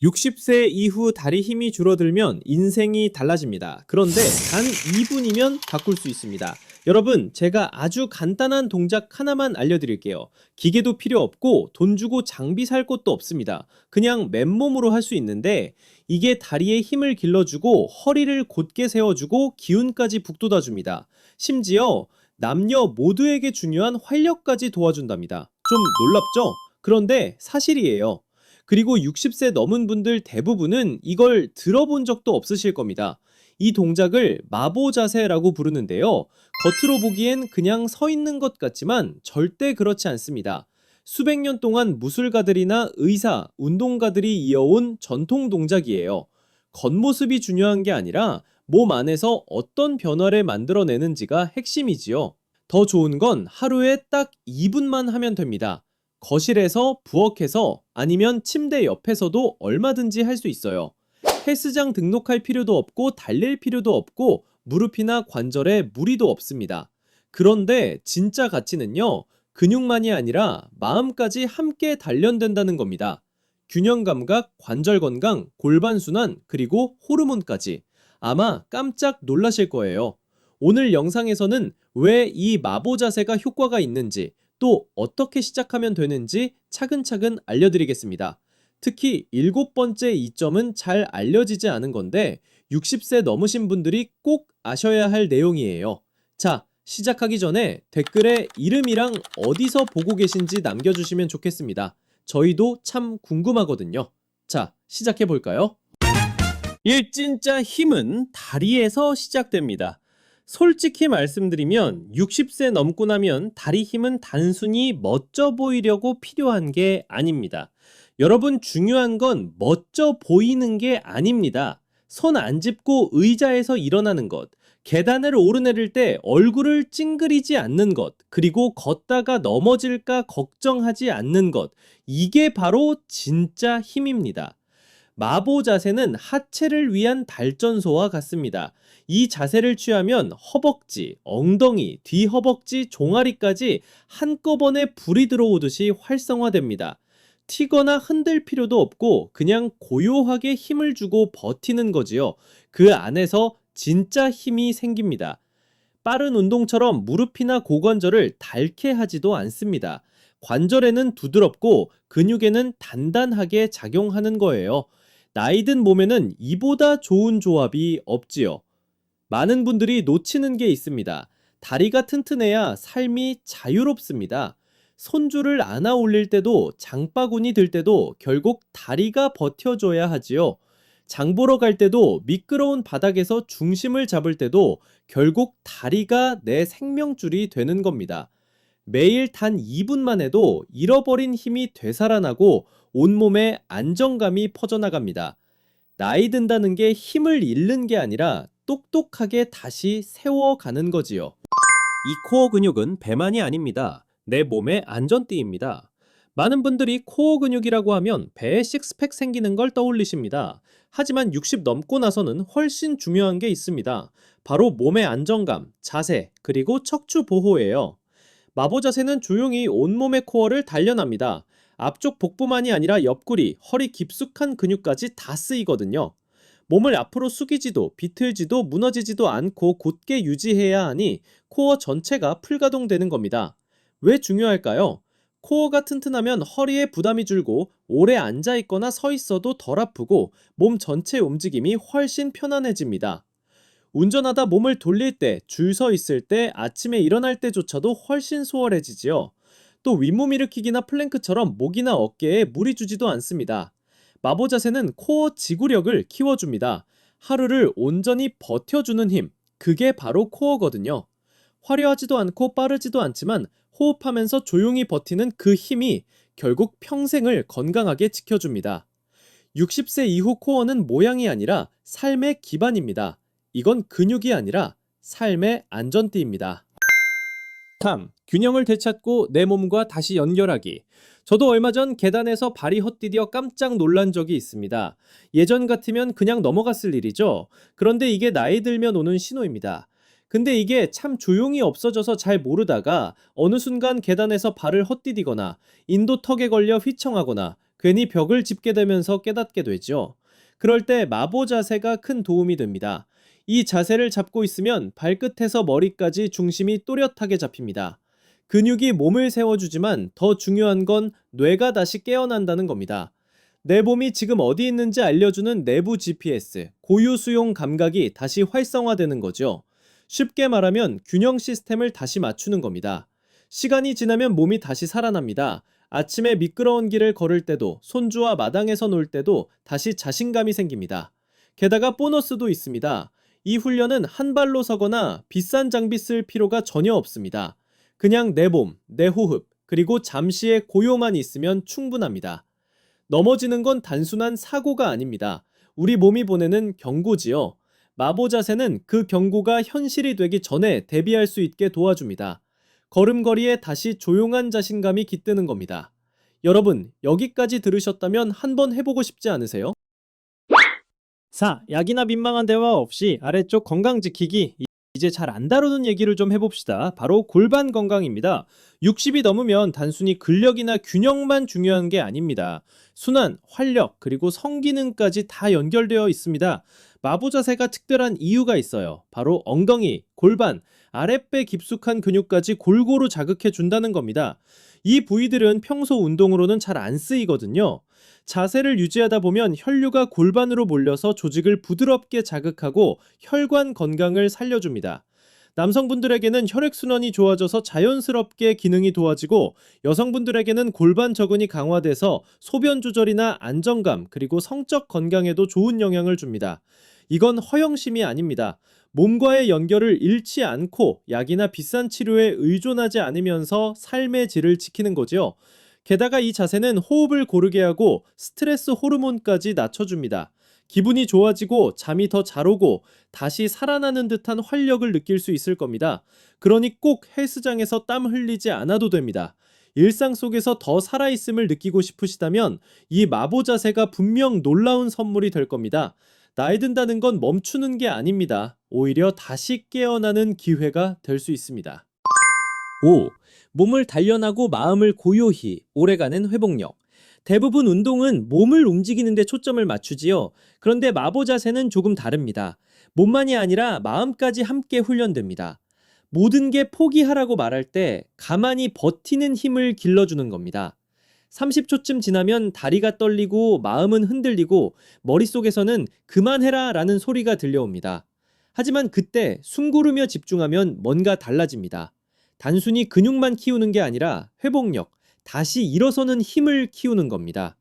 60세 이후 다리 힘이 줄어들면 인생이 달라집니다. 그런데 단 2분이면 바꿀 수 있습니다. 여러분, 제가 아주 간단한 동작 하나만 알려드릴게요. 기계도 필요 없고 돈 주고 장비 살 것도 없습니다. 그냥 맨몸으로 할 수 있는데 이게 다리에 힘을 길러주고 허리를 곧게 세워주고 기운까지 북돋아줍니다. 심지어 남녀 모두에게 중요한 활력까지 도와준답니다. 좀 놀랍죠? 그런데 사실이에요. 그리고 60세 넘은 분들 대부분은 이걸 들어본 적도 없으실 겁니다. 이 동작을 마보 자세라고 부르는데요. 겉으로 보기엔 그냥 서 있는 것 같지만 절대 그렇지 않습니다. 수백 년 동안 무술가들이나 의사, 운동가들이 이어온 전통 동작이에요. 겉모습이 중요한 게 아니라 몸 안에서 어떤 변화를 만들어내는지가 핵심이지요. 더 좋은 건 하루에 딱 2분만 하면 됩니다. 거실에서, 부엌에서, 아니면 침대 옆에서도 얼마든지 할 수 있어요. 헬스장 등록할 필요도 없고 달릴 필요도 없고 무릎이나 관절에 무리도 없습니다. 그런데 진짜 가치는요, 근육만이 아니라 마음까지 함께 단련된다는 겁니다. 균형 감각, 관절 건강, 골반 순환, 그리고 호르몬까지. 아마 깜짝 놀라실 거예요. 오늘 영상에서는 왜 이 마보 자세가 효과가 있는지, 또 어떻게 시작하면 되는지 차근차근 알려드리겠습니다. 특히 7번째 이점은 잘 알려지지 않은 건데 60세 넘으신 분들이 꼭 아셔야 할 내용이에요. 자, 시작하기 전에 댓글에 이름이랑 어디서 보고 계신지 남겨주시면 좋겠습니다. 저희도 참 궁금하거든요. 자, 시작해볼까요? 진짜 힘은 다리에서 시작됩니다. 솔직히 말씀드리면 60세 넘고 나면 다리 힘은 단순히 멋져 보이려고 필요한 게 아닙니다. 여러분, 중요한 건 멋져 보이는 게 아닙니다. 손 안 짚고 의자에서 일어나는 것, 계단을 오르내릴 때 얼굴을 찡그리지 않는 것, 그리고 걷다가 넘어질까 걱정하지 않는 것, 이게 바로 진짜 힘입니다. 마보 자세는 하체를 위한 발전소와 같습니다. 이 자세를 취하면 허벅지, 엉덩이, 뒤허벅지, 종아리까지 한꺼번에 불이 들어오듯이 활성화됩니다. 튀거나 흔들 필요도 없고 그냥 고요하게 힘을 주고 버티는 거지요. 그 안에서 진짜 힘이 생깁니다. 빠른 운동처럼 무릎이나 고관절을 닳게 하지도 않습니다. 관절에는 두드럽고 근육에는 단단하게 작용하는 거예요. 나이든 몸에는 이보다 좋은 조합이 없지요. 많은 분들이 놓치는 게 있습니다. 다리가 튼튼해야 삶이 자유롭습니다. 손줄을 안아 올릴 때도 장바구니 들 때도 결국 다리가 버텨줘야 하지요. 장 보러 갈 때도 미끄러운 바닥에서 중심을 잡을 때도 결국 다리가 내 생명줄이 되는 겁니다. 매일 단 2분만 해도 잃어버린 힘이 되살아나고 온몸에 안정감이 퍼져나갑니다. 나이 든다는 게 힘을 잃는 게 아니라 똑똑하게 다시 세워가는 거지요. 이 코어 근육은 배만이 아닙니다. 내 몸의 안전띠입니다. 많은 분들이 코어 근육이라고 하면 배에 식스팩 생기는 걸 떠올리십니다. 하지만 60 넘고 나서는 훨씬 중요한 게 있습니다. 바로 몸의 안정감, 자세, 그리고 척추 보호예요. 마보 자세는 조용히 온몸의 코어를 단련합니다. 앞쪽 복부만이 아니라 옆구리, 허리 깊숙한 근육까지 다 쓰이거든요. 몸을 앞으로 숙이지도 비틀지도 무너지지도 않고 곧게 유지해야 하니 코어 전체가 풀가동되는 겁니다. 왜 중요할까요? 코어가 튼튼하면 허리에 부담이 줄고 오래 앉아 있거나 서 있어도 덜 아프고 몸 전체 움직임이 훨씬 편안해집니다. 운전하다 몸을 돌릴 때, 줄 서 있을 때, 아침에 일어날 때조차도 훨씬 수월해지지요. 또 윗몸 일으키기나 플랭크처럼 목이나 어깨에 무리 주지도 않습니다. 마보 자세는 코어 지구력을 키워줍니다. 하루를 온전히 버텨주는 힘, 그게 바로 코어거든요. 화려하지도 않고 빠르지도 않지만 호흡하면서 조용히 버티는 그 힘이 결국 평생을 건강하게 지켜줍니다. 60세 이후 코어는 모양이 아니라 삶의 기반입니다. 이건 근육이 아니라 삶의 안전띠입니다. 3. 균형을 되찾고 내 몸과 다시 연결하기. 저도 얼마 전 계단에서 발이 헛디뎌 깜짝 놀란 적이 있습니다. 예전 같으면 그냥 넘어갔을 일이죠. 그런데 이게 나이 들면 오는 신호입니다. 근데 이게 참 조용히 없어져서 잘 모르다가 어느 순간 계단에서 발을 헛디디거나 인도턱에 걸려 휘청하거나 괜히 벽을 짚게 되면서 깨닫게 되죠. 그럴 때 마보 자세가 큰 도움이 됩니다. 이 자세를 잡고 있으면 발끝에서 머리까지 중심이 또렷하게 잡힙니다. 근육이 몸을 세워주지만 더 중요한 건 뇌가 다시 깨어난다는 겁니다. 내 몸이 지금 어디 있는지 알려주는 내부 GPS, 고유 수용 감각이 다시 활성화되는 거죠. 쉽게 말하면 균형 시스템을 다시 맞추는 겁니다. 시간이 지나면 몸이 다시 살아납니다. 아침에 미끄러운 길을 걸을 때도, 손주와 마당에서 놀 때도 다시 자신감이 생깁니다. 게다가 보너스도 있습니다. 이 훈련은 한 발로 서거나 비싼 장비 쓸 필요가 전혀 없습니다. 그냥 내 몸, 내 호흡, 그리고 잠시의 고요만 있으면 충분합니다. 넘어지는 건 단순한 사고가 아닙니다. 우리 몸이 보내는 경고지요. 마보 자세는 그 경고가 현실이 되기 전에 대비할 수 있게 도와줍니다. 걸음걸이에 다시 조용한 자신감이 깃드는 겁니다. 여러분, 여기까지 들으셨다면 한번 해보고 싶지 않으세요? 약이나 민망한 대화 없이 아래쪽 건강 지키기, 이제 잘 안 다루는 얘기를 좀 해봅시다. 바로 골반 건강입니다. 60이 넘으면 단순히 근력이나 균형만 중요한 게 아닙니다. 순환, 활력, 그리고 성기능까지 다 연결되어 있습니다. 마보 자세가 특별한 이유가 있어요. 바로 엉덩이, 골반, 아랫배 깊숙한 근육까지 골고루 자극해 준다는 겁니다. 이 부위들은 평소 운동으로는 잘 안 쓰이거든요. 자세를 유지하다 보면 혈류가 골반으로 몰려서 조직을 부드럽게 자극하고 혈관 건강을 살려줍니다. 남성분들에게는 혈액순환이 좋아져서 자연스럽게 기능이 도와지고, 여성분들에게는 골반 저근이 강화돼서 소변 조절이나 안정감, 그리고 성적 건강에도 좋은 영향을 줍니다. 이건 허영심이 아닙니다. 몸과의 연결을 잃지 않고 약이나 비싼 치료에 의존하지 않으면서 삶의 질을 지키는 거죠. 게다가 이 자세는 호흡을 고르게 하고 스트레스 호르몬까지 낮춰줍니다. 기분이 좋아지고 잠이 더 잘 오고 다시 살아나는 듯한 활력을 느낄 수 있을 겁니다. 그러니 꼭 헬스장에서 땀 흘리지 않아도 됩니다. 일상 속에서 더 살아있음을 느끼고 싶으시다면 이 마보 자세가 분명 놀라운 선물이 될 겁니다. 나이 든다는 건 멈추는 게 아닙니다. 오히려 다시 깨어나는 기회가 될 수 있습니다. 5. 몸을 단련하고 마음을 고요히, 오래가는 회복력. 대부분 운동은 몸을 움직이는 데 초점을 맞추지요. 그런데 마보 자세는 조금 다릅니다. 몸만이 아니라 마음까지 함께 훈련됩니다. 모든 게 포기하라고 말할 때 가만히 버티는 힘을 길러주는 겁니다. 30초쯤 지나면 다리가 떨리고 마음은 흔들리고 머릿속에서는 그만해라 라는 소리가 들려옵니다. 하지만 그때 숨 고르며 집중하면 뭔가 달라집니다. 단순히 근육만 키우는 게 아니라 회복력, 다시 일어서는 힘을 키우는 겁니다.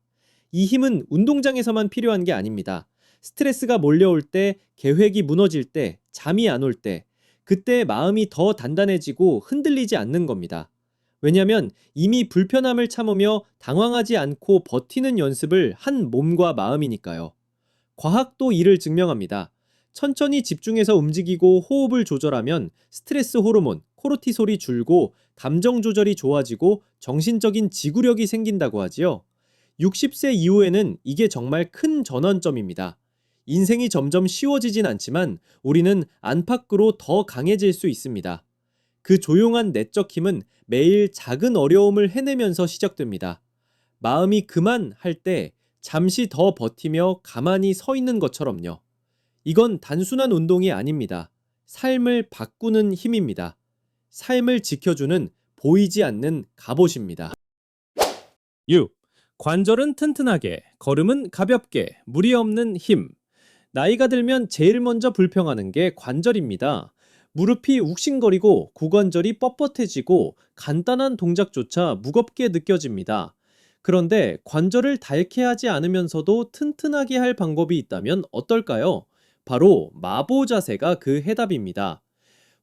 이 힘은 운동장에서만 필요한 게 아닙니다. 스트레스가 몰려올 때, 계획이 무너질 때, 잠이 안 올 때, 그때 마음이 더 단단해지고 흔들리지 않는 겁니다. 왜냐하면 이미 불편함을 참으며 당황하지 않고 버티는 연습을 한 몸과 마음이니까요. 과학도 이를 증명합니다. 천천히 집중해서 움직이고 호흡을 조절하면 스트레스 호르몬, 코르티솔이 줄고 감정 조절이 좋아지고 정신적인 지구력이 생긴다고 하지요. 60세 이후에는 이게 정말 큰 전환점입니다. 인생이 점점 쉬워지진 않지만 우리는 안팎으로 더 강해질 수 있습니다. 그 조용한 내적 힘은 매일 작은 어려움을 해내면서 시작됩니다. 마음이 그만 할 때 잠시 더 버티며 가만히 서 있는 것처럼요. 이건 단순한 운동이 아닙니다. 삶을 바꾸는 힘입니다. 삶을 지켜주는 보이지 않는 갑옷입니다. 6. 관절은 튼튼하게, 걸음은 가볍게, 무리 없는 힘. 나이가 들면 제일 먼저 불평하는 게 관절입니다. 무릎이 욱신거리고 구관절이 뻣뻣해지고 간단한 동작조차 무겁게 느껴집니다. 그런데 관절을 닳게 하지 않으면서도 튼튼하게 할 방법이 있다면 어떨까요? 바로 마보 자세가 그 해답입니다.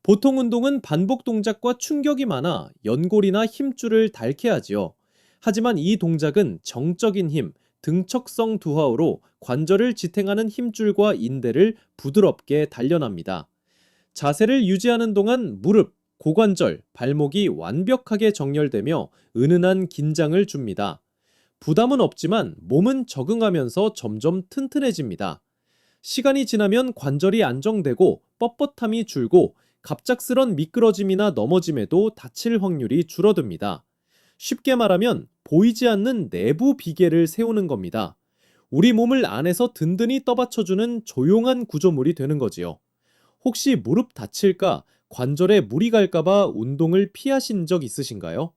보통 운동은 반복 동작과 충격이 많아 연골이나 힘줄을 닳게 하지요. 하지만 이 동작은 정적인 힘, 등척성 두하우로 관절을 지탱하는 힘줄과 인대를 부드럽게 단련합니다. 자세를 유지하는 동안 무릎, 고관절, 발목이 완벽하게 정렬되며 은은한 긴장을 줍니다. 부담은 없지만 몸은 적응하면서 점점 튼튼해집니다. 시간이 지나면 관절이 안정되고 뻣뻣함이 줄고 갑작스런 미끄러짐이나 넘어짐에도 다칠 확률이 줄어듭니다. 쉽게 말하면 보이지 않는 내부 비계를 세우는 겁니다. 우리 몸을 안에서 든든히 떠받쳐주는 조용한 구조물이 되는 거지요. 혹시 무릎 다칠까, 관절에 무리 갈까봐 운동을 피하신 적 있으신가요?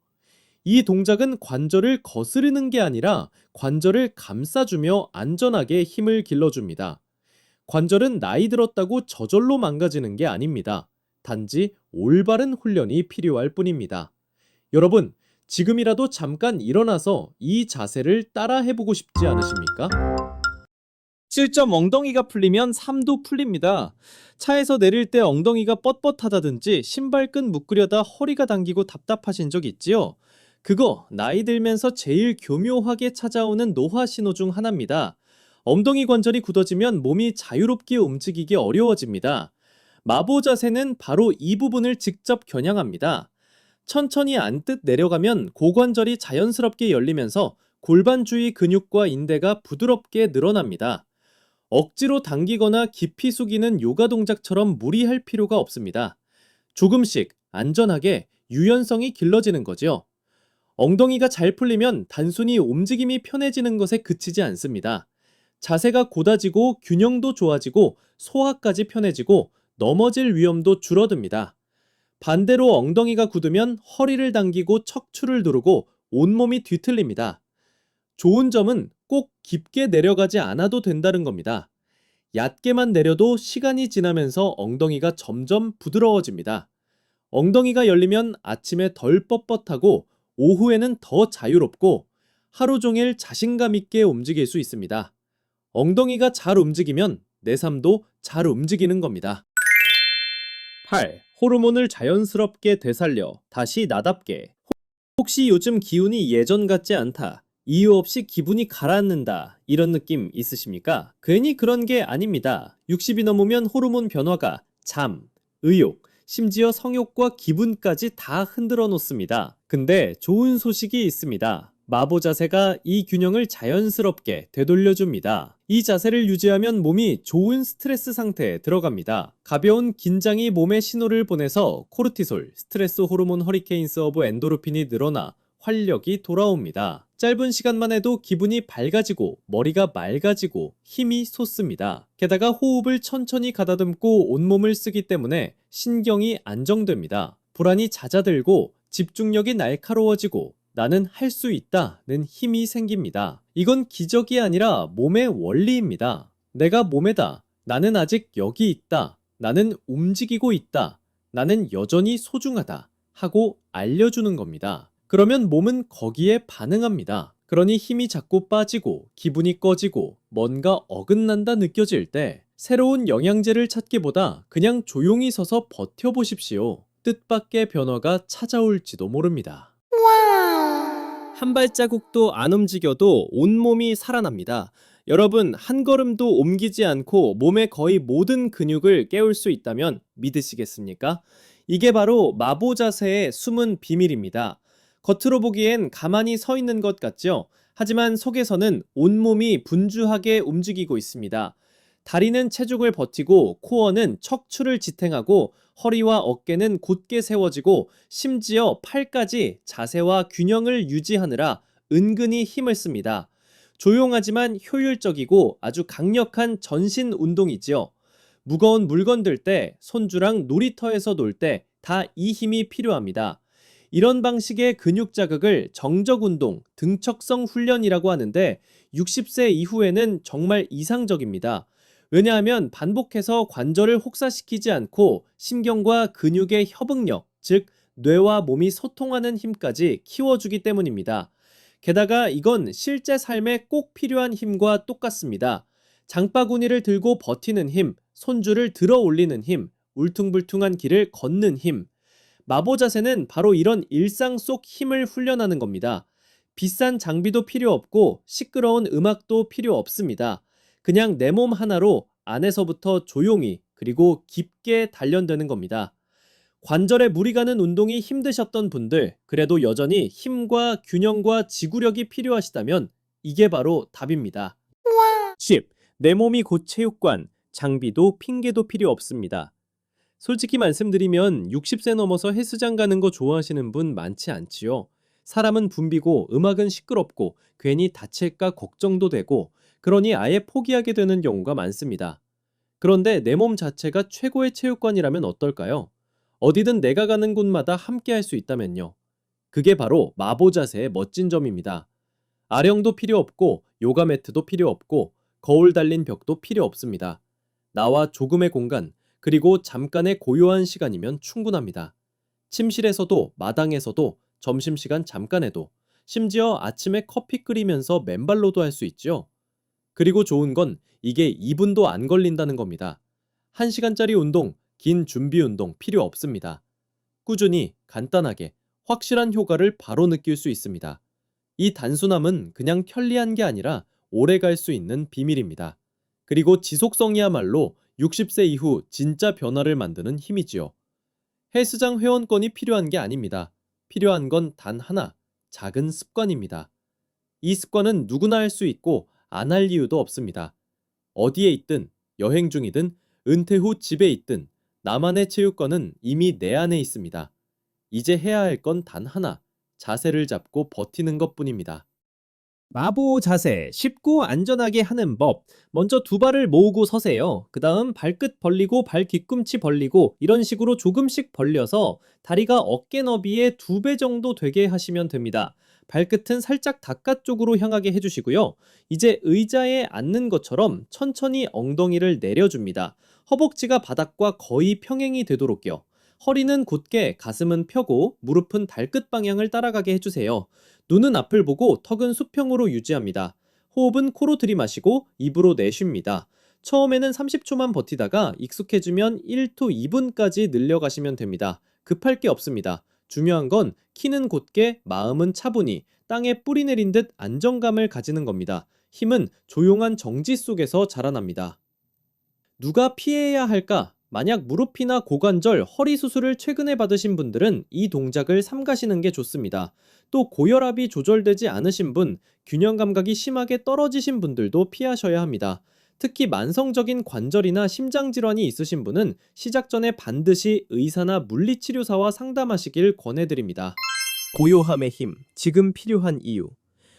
이 동작은 관절을 거스르는 게 아니라 관절을 감싸주며 안전하게 힘을 길러줍니다. 관절은 나이 들었다고 저절로 망가지는 게 아닙니다. 단지 올바른 훈련이 필요할 뿐입니다. 여러분, 지금이라도 잠깐 일어나서 이 자세를 따라 해보고 싶지 않으십니까? 실점 엉덩이가 풀리면 삶도 풀립니다. 차에서 내릴 때 엉덩이가 뻣뻣하다든지 신발끈 묶으려다 허리가 당기고 답답하신 적 있지요? 그거 나이 들면서 제일 교묘하게 찾아오는 노화 신호 중 하나입니다. 엉덩이 관절이 굳어지면 몸이 자유롭게 움직이기 어려워집니다. 마보 자세는 바로 이 부분을 직접 겨냥합니다. 천천히 앉듯 내려가면 고관절이 자연스럽게 열리면서 골반 주위 근육과 인대가 부드럽게 늘어납니다. 억지로 당기거나 깊이 숙이는 요가 동작처럼 무리할 필요가 없습니다. 조금씩 안전하게 유연성이 길러지는 거죠. 엉덩이가 잘 풀리면 단순히 움직임이 편해지는 것에 그치지 않습니다. 자세가 곧아지고 균형도 좋아지고 소화까지 편해지고 넘어질 위험도 줄어듭니다. 반대로 엉덩이가 굳으면 허리를 당기고 척추를 누르고 온몸이 뒤틀립니다. 좋은 점은 꼭 깊게 내려가지 않아도 된다는 겁니다. 얕게만 내려도 시간이 지나면서 엉덩이가 점점 부드러워집니다. 엉덩이가 열리면 아침에 덜 뻣뻣하고 오후에는 더 자유롭고 하루 종일 자신감 있게 움직일 수 있습니다. 엉덩이가 잘 움직이면 내 삶도 잘 움직이는 겁니다. 8. 호르몬을 자연스럽게 되살려 다시 나답게. 혹시 요즘 기운이 예전 같지 않다, 이유 없이 기분이 가라앉는다, 이런 느낌 있으십니까? 괜히 그런 게 아닙니다. 60이 넘으면 호르몬 변화가 잠, 의욕, 심지어 성욕과 기분까지 다 흔들어 놓습니다. 근데 좋은 소식이 있습니다. 마보 자세가 이 균형을 자연스럽게 되돌려줍니다. 이 자세를 유지하면 몸이 좋은 스트레스 상태에 들어갑니다. 가벼운 긴장이 몸에 신호를 보내서 코르티솔, 스트레스 호르몬 허리케인스 오브 엔도르핀이 늘어나 활력이 돌아옵니다. 짧은 시간만 해도 기분이 밝아지고 머리가 맑아지고 힘이 솟습니다. 게다가 호흡을 천천히 가다듬고 온몸을 쓰기 때문에 신경이 안정됩니다. 불안이 잦아들고 집중력이 날카로워지고 나는 할 수 있다는 힘이 생깁니다. 이건 기적이 아니라 몸의 원리입니다. 내가 몸에다, 나는 아직 여기 있다, 나는 움직이고 있다, 나는 여전히 소중하다 하고 알려주는 겁니다. 그러면 몸은 거기에 반응합니다. 그러니 힘이 자꾸 빠지고 기분이 꺼지고 뭔가 어긋난다 느껴질 때 새로운 영양제를 찾기보다 그냥 조용히 서서 버텨보십시오. 뜻밖의 변화가 찾아올지도 모릅니다. 한 발자국도 안 움직여도 온몸이 살아납니다. 여러분, 한 걸음도 옮기지 않고 몸의 거의 모든 근육을 깨울 수 있다면 믿으시겠습니까? 이게 바로 마보 자세의 숨은 비밀입니다. 겉으로 보기엔 가만히 서 있는 것 같죠? 하지만 속에서는 온몸이 분주하게 움직이고 있습니다. 다리는 체중을 버티고 코어는 척추를 지탱하고 허리와 어깨는 곧게 세워지고 심지어 팔까지 자세와 균형을 유지하느라 은근히 힘을 씁니다. 조용하지만 효율적이고 아주 강력한 전신 운동이지요. 무거운 물건 들 때, 손주랑 놀이터에서 놀 때 다 이 힘이 필요합니다. 이런 방식의 근육 자극을 정적 운동, 등척성 훈련이라고 하는데 60세 이후에는 정말 이상적입니다. 왜냐하면 반복해서 관절을 혹사시키지 않고 신경과 근육의 협응력, 즉 뇌와 몸이 소통하는 힘까지 키워주기 때문입니다. 게다가 이건 실제 삶에 꼭 필요한 힘과 똑같습니다. 장바구니를 들고 버티는 힘, 손줄을 들어 올리는 힘, 울퉁불퉁한 길을 걷는 힘. 마보 자세는 바로 이런 일상 속 힘을 훈련하는 겁니다. 비싼 장비도 필요 없고 시끄러운 음악도 필요 없습니다. 그냥 내 몸 하나로 안에서부터 조용히 그리고 깊게 단련되는 겁니다. 관절에 무리 가는 운동이 힘드셨던 분들, 그래도 여전히 힘과 균형과 지구력이 필요하시다면 이게 바로 답입니다. 10. 내 몸이 곧 체육관, 장비도 핑계도 필요 없습니다. 솔직히 말씀드리면 60세 넘어서 헬스장 가는 거 좋아하시는 분 많지 않지요. 사람은 붐비고 음악은 시끄럽고 괜히 다칠까 걱정도 되고 그러니 아예 포기하게 되는 경우가 많습니다. 그런데 내 몸 자체가 최고의 체육관이라면 어떨까요? 어디든 내가 가는 곳마다 함께 할 수 있다면요. 그게 바로 마보 자세의 멋진 점입니다. 아령도 필요 없고 요가 매트도 필요 없고 거울 달린 벽도 필요 없습니다. 나와 조금의 공간, 그리고 잠깐의 고요한 시간이면 충분합니다. 침실에서도 마당에서도 점심시간 잠깐에도 심지어 아침에 커피 끓이면서 맨발로도 할 수 있죠. 그리고 좋은 건 이게 2분도 안 걸린다는 겁니다. 1시간짜리 운동, 긴 준비 운동 필요 없습니다. 꾸준히, 간단하게, 확실한 효과를 바로 느낄 수 있습니다. 이 단순함은 그냥 편리한 게 아니라 오래 갈 수 있는 비밀입니다. 그리고 지속성이야말로 60세 이후 진짜 변화를 만드는 힘이지요. 헬스장 회원권이 필요한 게 아닙니다. 필요한 건 단 하나, 작은 습관입니다. 이 습관은 누구나 할 수 있고 안 할 이유도 없습니다. 어디에 있든, 여행 중이든, 은퇴 후 집에 있든, 나만의 체육관은 이미 내 안에 있습니다. 이제 해야 할 건 단 하나, 자세를 잡고 버티는 것뿐입니다. 마보 자세, 쉽고 안전하게 하는 법. 먼저 두 발을 모으고 서세요. 그 다음 발끝 벌리고 발 뒤꿈치 벌리고 이런 식으로 조금씩 벌려서 다리가 어깨 너비의 2배 정도 되게 하시면 됩니다. 발끝은 살짝 바깥쪽으로 향하게 해주시고요. 이제 의자에 앉는 것처럼 천천히 엉덩이를 내려줍니다. 허벅지가 바닥과 거의 평행이 되도록요. 허리는 곧게, 가슴은 펴고 무릎은 발끝 방향을 따라가게 해주세요. 눈은 앞을 보고 턱은 수평으로 유지합니다. 호흡은 코로 들이마시고 입으로 내쉽니다. 처음에는 30초만 버티다가 익숙해지면 1to 2분까지 늘려가시면 됩니다. 급할 게 없습니다. 중요한 건 키는 곧게, 마음은 차분히, 땅에 뿌리 내린 듯 안정감을 가지는 겁니다. 힘은 조용한 정지 속에서 자라납니다. 누가 피해야 할까? 만약 무릎이나 고관절, 허리 수술을 최근에 받으신 분들은 이 동작을 삼가시는 게 좋습니다. 또 고혈압이 조절되지 않으신 분, 균형 감각이 심하게 떨어지신 분들도 피하셔야 합니다. 특히 만성적인 관절이나 심장 질환이 있으신 분은 시작 전에 반드시 의사나 물리치료사와 상담하시길 권해드립니다. 고요함의 힘, 지금 필요한 이유.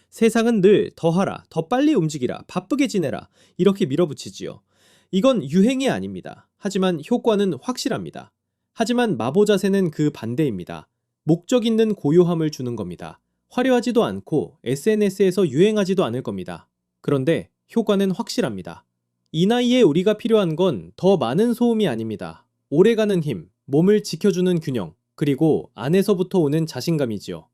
세상은 늘 더하라, 더 빨리 움직이라, 바쁘게 지내라 이렇게 밀어붙이지요. 이건 유행이 아닙니다. 하지만 효과는 확실합니다. 하지만 마보 자세는 그 반대입니다. 목적 있는 고요함을 주는 겁니다. 화려하지도 않고 SNS에서 유행하지도 않을 겁니다. 그런데 효과는 확실합니다. 이 나이에 우리가 필요한 건 더 많은 소음이 아닙니다. 오래가는 힘, 몸을 지켜주는 균형, 그리고 안에서부터 오는 자신감이지요.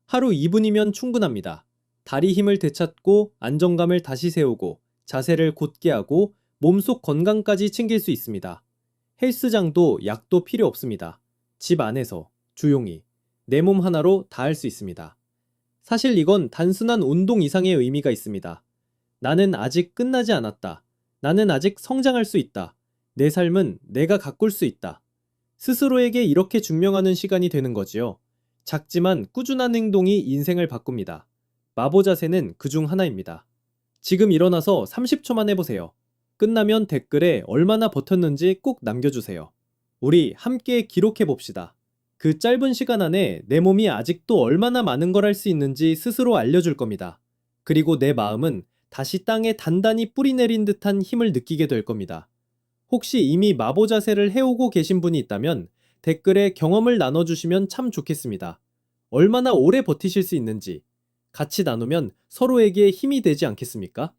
하루 2분이면 충분합니다. 다리 힘을 되찾고 안정감을 다시 세우고 자세를 곧게 하고 몸속 건강까지 챙길 수 있습니다. 헬스장도 약도 필요 없습니다. 집 안에서 조용히 내 몸 하나로 다 할 수 있습니다. 사실 이건 단순한 운동 이상의 의미가 있습니다. 나는 아직 끝나지 않았다. 나는 아직 성장할 수 있다. 내 삶은 내가 가꿀 수 있다. 스스로에게 이렇게 증명하는 시간이 되는 거지요. 작지만 꾸준한 행동이 인생을 바꿉니다. 마보 자세는 그중 하나입니다. 지금 일어나서 30초만 해보세요. 끝나면 댓글에 얼마나 버텼는지 꼭 남겨주세요. 우리 함께 기록해봅시다. 그 짧은 시간 안에 내 몸이 아직도 얼마나 많은 걸 할 수 있는지 스스로 알려줄 겁니다. 그리고 내 마음은 다시 땅에 단단히 뿌리 내린 듯한 힘을 느끼게 될 겁니다. 혹시 이미 마보 자세를 해오고 계신 분이 있다면 댓글에 경험을 나눠주시면 참 좋겠습니다. 얼마나 오래 버티실 수 있는지 같이 나누면 서로에게 힘이 되지 않겠습니까?